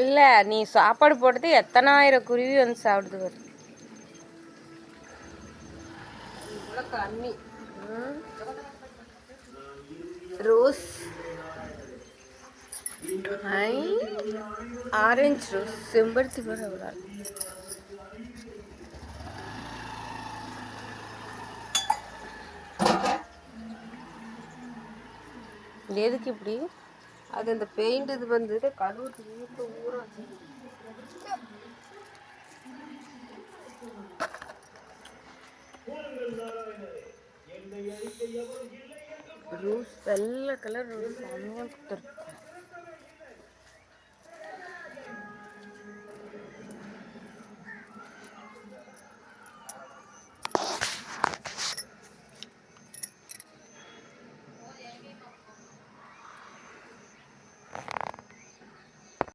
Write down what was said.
இல்லை நீ சாப்பாடு போட்டது எத்தனாயிரம் குருவி வந்து சாப்பிடுது வரும். கண்ணி ரோஸ் ஆரஞ்சு ரோஸ் செம்பருத்தி கூட எவ்வளோ எதுக்கு இப்படி? அது அந்த பெயிண்ட் இது வந்து கழுவுறதுக்கு வீட்டில் ஊற ரோஸ் வெள்ளை கலர் ரோஸ் செம்மையாக கொடுத்துருக்கு.